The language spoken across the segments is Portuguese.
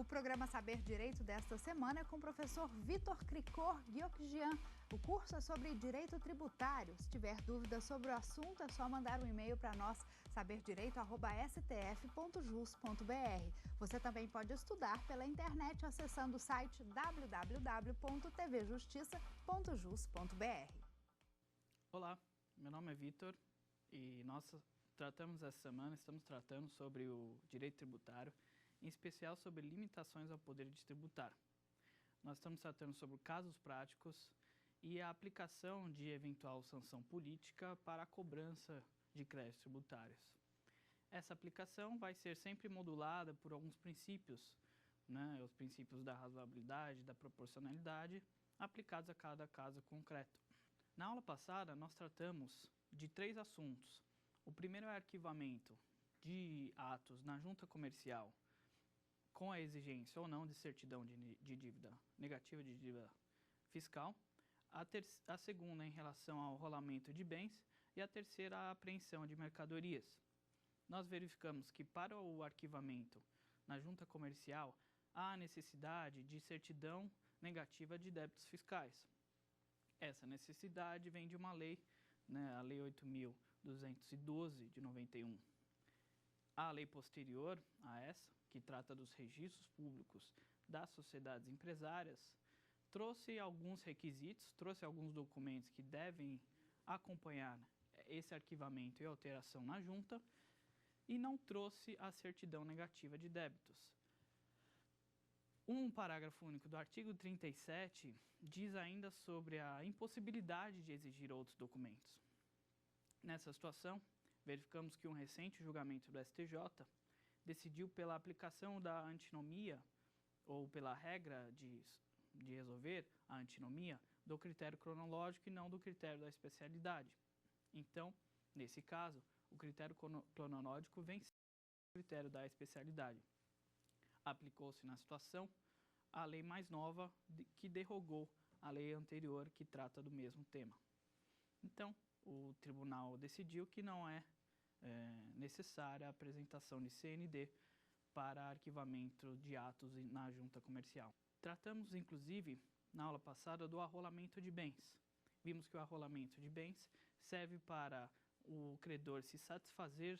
O programa Saber Direito desta semana é com o professor Vitor Krikor Gyokjian. O curso é sobre direito tributário. Se tiver dúvidas sobre o assunto, é só mandar um e-mail para nós, saberdireito@stf.jus.br. Você também pode estudar pela internet acessando o site www.tvjustiça.jus.br. Olá, meu nome é Vitor e nós estamos tratando sobre o direito tributário, em especial sobre limitações ao poder distributário. Nós estamos tratando sobre casos práticos e a aplicação de eventual sanção política para a cobrança de créditos tributários. Essa aplicação vai ser sempre modulada por alguns princípios, os princípios da razoabilidade, da proporcionalidade, aplicados a cada caso concreto. Na aula passada, nós tratamos de 3 assuntos. O primeiro é o arquivamento de atos na junta comercial com a exigência ou não de certidão de dívida negativa, de dívida fiscal. A segunda em relação ao rolamento de bens e a terceira a apreensão de mercadorias. Nós verificamos que para o arquivamento na junta comercial há a necessidade de certidão negativa de débitos fiscais. Essa necessidade vem de uma lei, a Lei 8.212 de 91. A lei posterior a essa, que trata dos registros públicos das sociedades empresárias, trouxe alguns requisitos, trouxe alguns documentos que devem acompanhar esse arquivamento e alteração na junta e não trouxe a certidão negativa de débitos. Um parágrafo único do artigo 37 diz ainda sobre a impossibilidade de exigir outros documentos. Nessa situação, verificamos que um recente julgamento do STJ decidiu pela aplicação da antinomia ou pela regra de resolver a antinomia do critério cronológico e não do critério da especialidade. Então, nesse caso, o critério cronológico venceu o critério da especialidade. Aplicou-se na situação a lei mais nova que derrogou a lei anterior que trata do mesmo tema. Então, o tribunal decidiu que não é necessária a apresentação de CND para arquivamento de atos na junta comercial. Tratamos, inclusive, na aula passada, do arrolamento de bens. Vimos que o arrolamento de bens serve para o credor se satisfazer,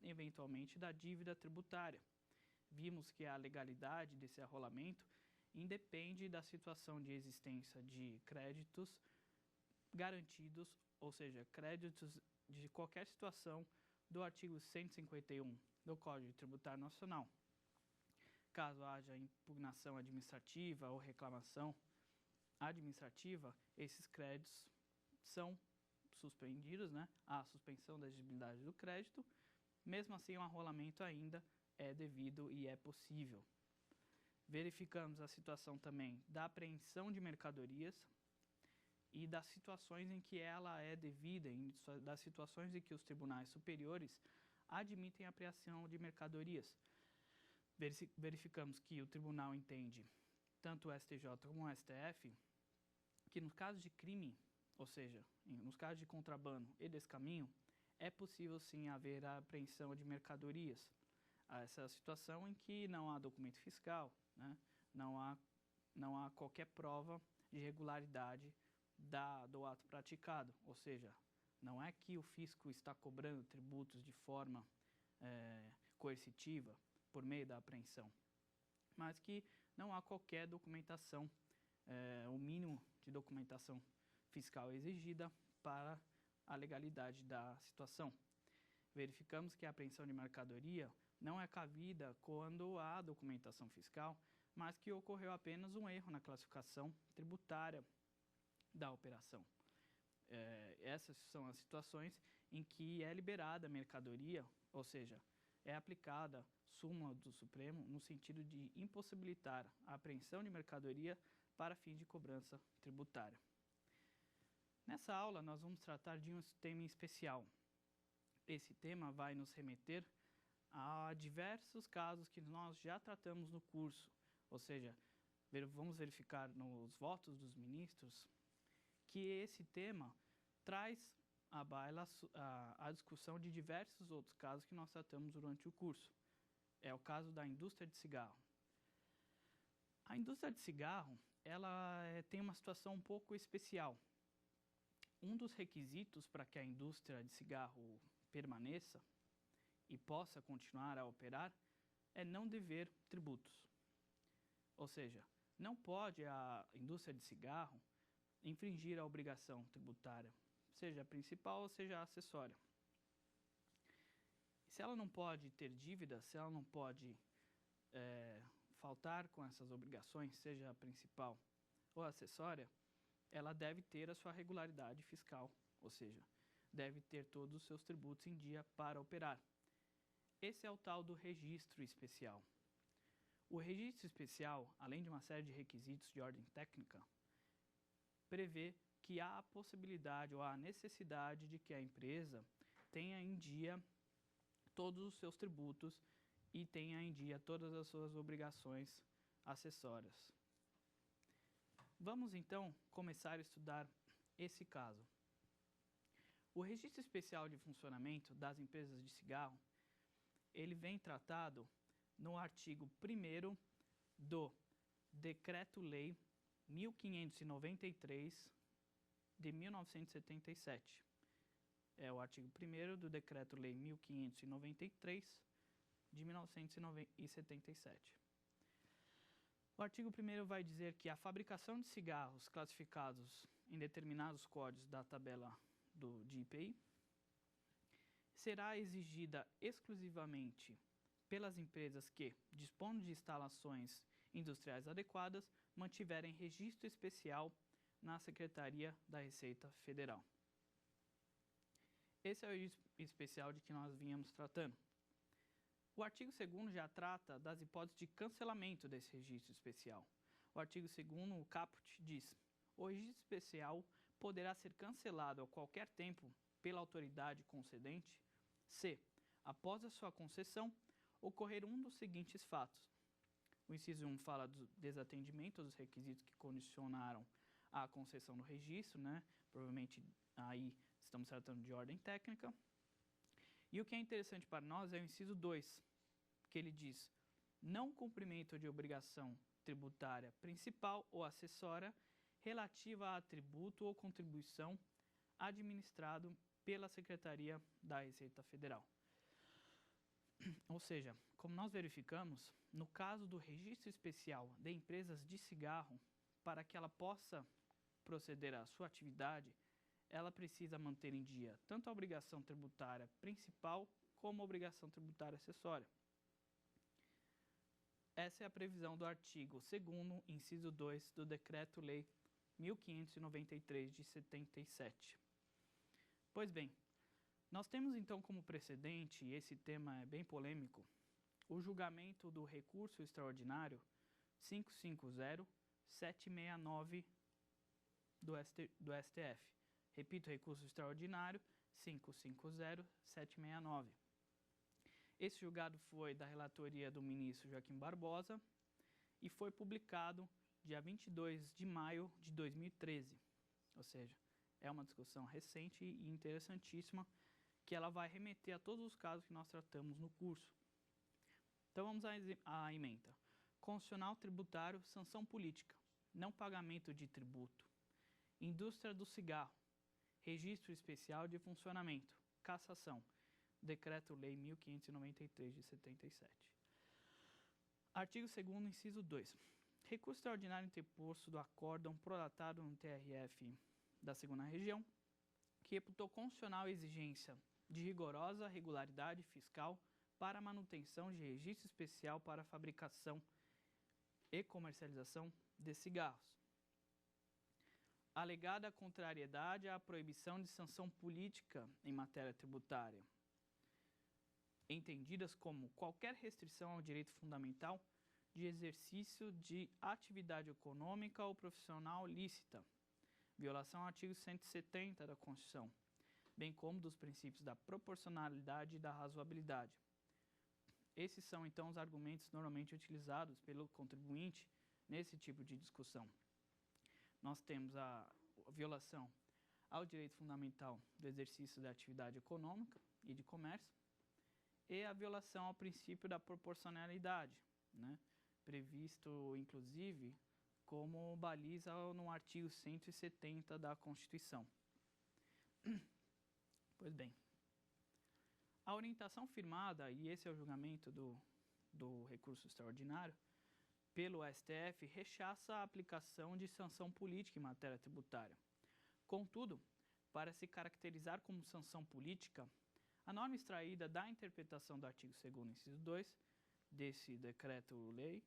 eventualmente, da dívida tributária. Vimos que a legalidade desse arrolamento independe da situação de existência de créditos garantidos, ou seja, créditos de qualquer situação do artigo 151 do Código Tributário Nacional. Caso haja impugnação administrativa ou reclamação administrativa, esses créditos são suspendidos, há a suspensão da exigibilidade do crédito. Mesmo assim, o arrolamento ainda é devido e é possível. Verificamos a situação também da apreensão de mercadorias e das situações em que ela é devida, das situações em que os tribunais superiores admitem a apreensão de mercadorias. Verificamos que o tribunal entende, tanto o STJ como o STF, que no caso de crime, ou seja, nos casos de contrabando e descaminho, é possível sim haver a apreensão de mercadorias. Essa situação em que não há documento fiscal, não há qualquer prova de irregularidade do ato praticado, ou seja, não é que o fisco está cobrando tributos de forma coercitiva por meio da apreensão, mas que não há qualquer documentação, o mínimo de documentação fiscal exigida para a legalidade da situação. Verificamos que a apreensão de mercadoria não é cabida quando há documentação fiscal, mas que ocorreu apenas um erro na classificação tributária da operação. Essas são as situações em que é liberada a mercadoria, ou seja, é aplicada súmula do Supremo no sentido de impossibilitar a apreensão de mercadoria para fim de cobrança tributária. Nessa aula, nós vamos tratar de um tema especial. Esse tema vai nos remeter a diversos casos que nós já tratamos no curso, ou seja, vamos verificar nos votos dos ministros que esse tema traz à baila a discussão de diversos outros casos que nós tratamos durante o curso. É o caso da indústria de cigarro. A indústria de cigarro, ela tem uma situação um pouco especial. Um dos requisitos para que a indústria de cigarro permaneça e possa continuar a operar é não dever tributos. Ou seja, não pode a indústria de cigarro infringir a obrigação tributária, seja a principal ou seja a acessória. Se ela não pode ter dívidas, se ela não pode faltar com essas obrigações, seja a principal ou a acessória, ela deve ter a sua regularidade fiscal, ou seja, deve ter todos os seus tributos em dia para operar. Esse é o tal do registro especial. O registro especial, além de uma série de requisitos de ordem técnica, prevê que há a possibilidade ou a necessidade de que a empresa tenha em dia todos os seus tributos e tenha em dia todas as suas obrigações acessórias. Vamos então começar a estudar esse caso. O registro especial de funcionamento das empresas de cigarro, ele vem tratado no artigo 1º do Decreto-Lei 1593 de 1977. É o artigo 1º do Decreto-Lei 1593 de 1977. O artigo 1º vai dizer que a fabricação de cigarros classificados em determinados códigos da tabela de IPI será exigida exclusivamente pelas empresas que, dispondo de instalações industriais adequadas, mantiverem registro especial na Secretaria da Receita Federal. Esse é o registro especial de que nós vínhamos tratando. O artigo 2º já trata das hipóteses de cancelamento desse registro especial. O artigo 2º, o caput, diz: o registro especial poderá ser cancelado a qualquer tempo pela autoridade concedente se, após a sua concessão, ocorrer um dos seguintes fatos. O inciso 1 fala do desatendimento dos requisitos que condicionaram a concessão do registro, né? Provavelmente aí estamos tratando de ordem técnica. E o que é interessante para nós é o inciso 2, que ele diz: não cumprimento de obrigação tributária principal ou acessória relativa a tributo ou contribuição administrado pela Secretaria da Receita Federal. Ou seja, como nós verificamos, no caso do registro especial de empresas de cigarro, para que ela possa proceder à sua atividade, ela precisa manter em dia tanto a obrigação tributária principal como a obrigação tributária acessória. Essa é a previsão do artigo 2º, inciso 2 do Decreto-Lei 1593 de 77. Pois bem, nós temos então como precedente, e esse tema é bem polêmico, o julgamento do recurso extraordinário 550-769 do STF. Repito, recurso extraordinário 550-769. Esse julgado foi da relatoria do ministro Joaquim Barbosa e foi publicado dia 22 de maio de 2013. Ou seja, é uma discussão recente e interessantíssima, que ela vai remeter a todos os casos que nós tratamos no curso. Então vamos à ementa. Constitucional tributário, sanção política, não pagamento de tributo. Indústria do cigarro, registro especial de funcionamento, cassação. Decreto-Lei 1593 de 77. Artigo 2º, inciso 2. Recurso extraordinário interposto do acórdão prolatado no TRF da 2ª Região, que reputou constitucional a exigência de rigorosa regularidade fiscal para a manutenção de registro especial para a fabricação e comercialização de cigarros. Alegada contrariedade à proibição de sanção política em matéria tributária, entendidas como qualquer restrição ao direito fundamental de exercício de atividade econômica ou profissional lícita, violação ao artigo 170 da Constituição, bem como dos princípios da proporcionalidade e da razoabilidade. Esses são, então, os argumentos normalmente utilizados pelo contribuinte nesse tipo de discussão. Nós temos a violação ao direito fundamental do exercício da atividade econômica e de comércio e a violação ao princípio da proporcionalidade, né, previsto, inclusive, como baliza no artigo 170 da Constituição. Pois bem, a orientação firmada, e esse é o julgamento do recurso extraordinário, pelo STF, rechaça a aplicação de sanção política em matéria tributária. Contudo, para se caracterizar como sanção política, a norma extraída da interpretação do artigo 2º, inciso 2, desse decreto-lei,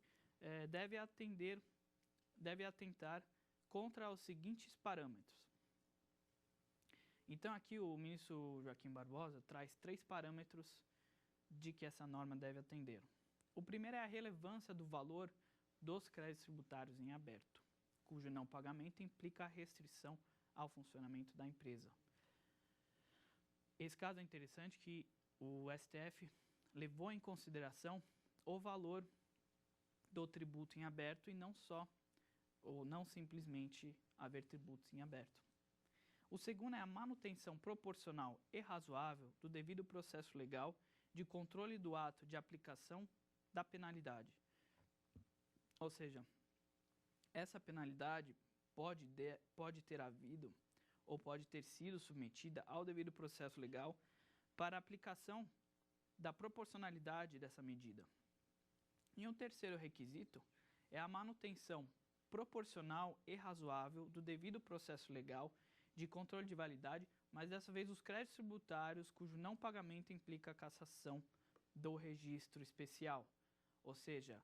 deve atentar contra os seguintes parâmetros. Então, aqui o ministro Joaquim Barbosa traz 3 parâmetros de que essa norma deve atender. O primeiro é a relevância do valor dos créditos tributários em aberto, cujo não pagamento implica a restrição ao funcionamento da empresa. Esse caso é interessante que o STF levou em consideração o valor do tributo em aberto e não simplesmente haver tributos em aberto. O segundo é a manutenção proporcional e razoável do devido processo legal de controle do ato de aplicação da penalidade. Ou seja, essa penalidade pode ter havido ou pode ter sido submetida ao devido processo legal para a aplicação da proporcionalidade dessa medida. E um terceiro requisito é a manutenção proporcional e razoável do devido processo legal de controle de validade, mas dessa vez os créditos tributários cujo não pagamento implica a cassação do registro especial. Ou seja,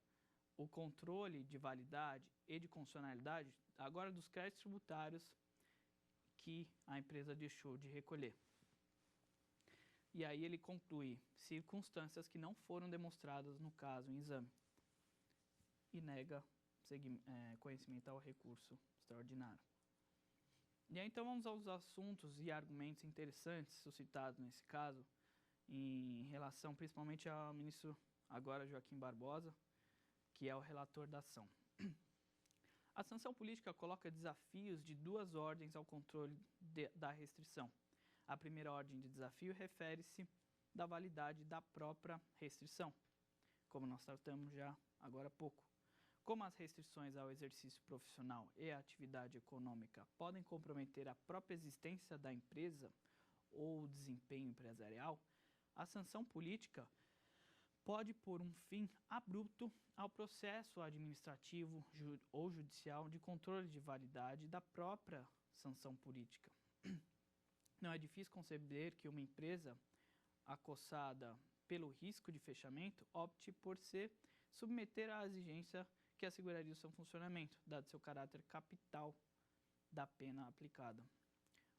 o controle de validade e de constitucionalidade agora dos créditos tributários que a empresa deixou de recolher. E aí ele conclui circunstâncias que não foram demonstradas no caso em exame e nega conhecimento ao recurso extraordinário. E aí então vamos aos assuntos e argumentos interessantes suscitados nesse caso, em relação principalmente ao ministro agora Joaquim Barbosa, que é o relator da ação. A sanção política coloca desafios de 2 ordens ao controle da restrição. A primeira ordem de desafio refere-se da validade da própria restrição, como nós tratamos já agora há pouco. Como as restrições ao exercício profissional e à atividade econômica podem comprometer a própria existência da empresa ou o desempenho empresarial, a sanção política pode pôr um fim abrupto ao processo administrativo ou judicial de controle de validade da própria sanção política. Não é difícil conceber que uma empresa acossada pelo risco de fechamento opte por se submeter à exigência que asseguraria o seu funcionamento, dado seu caráter capital da pena aplicada.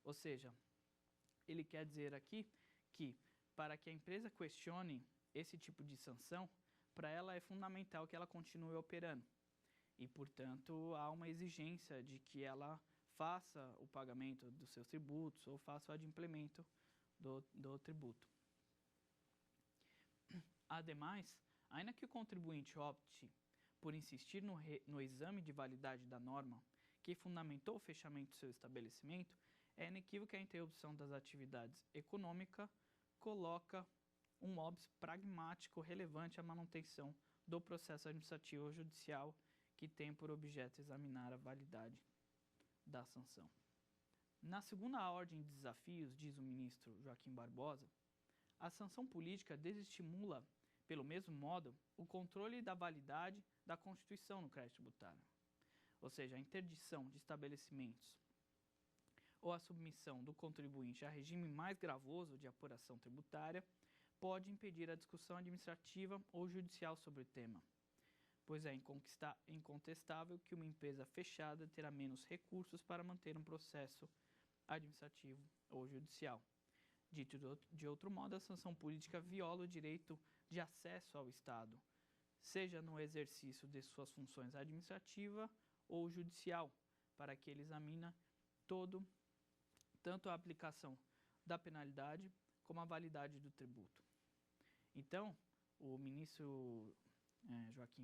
Ou seja, ele quer dizer aqui que, para que a empresa questione esse tipo de sanção, para ela é fundamental que ela continue operando. E, portanto, há uma exigência de que ela faça o pagamento dos seus tributos ou faça o adimplemento do tributo. Ademais, ainda que o contribuinte opte por insistir no exame de validade da norma que fundamentou o fechamento do seu estabelecimento, é inequívoco que a interrupção das atividades econômicas coloca um óbice pragmático relevante à manutenção do processo administrativo ou judicial que tem por objeto examinar a validade da sanção. Na segunda ordem de desafios, diz o ministro Joaquim Barbosa, a sanção política desestimula, pelo mesmo modo, o controle da validade da Constituição no crédito tributário. Ou seja, a interdição de estabelecimentos ou a submissão do contribuinte a regime mais gravoso de apuração tributária pode impedir a discussão administrativa ou judicial sobre o tema, pois é incontestável que uma empresa fechada terá menos recursos para manter um processo administrativo ou judicial. Dito de outro modo, a sanção política viola o direito de acesso ao Estado, seja no exercício de suas funções administrativa ou judicial, para que ele examine tanto a aplicação da penalidade como a validade do tributo. Então, o ministro Joaquim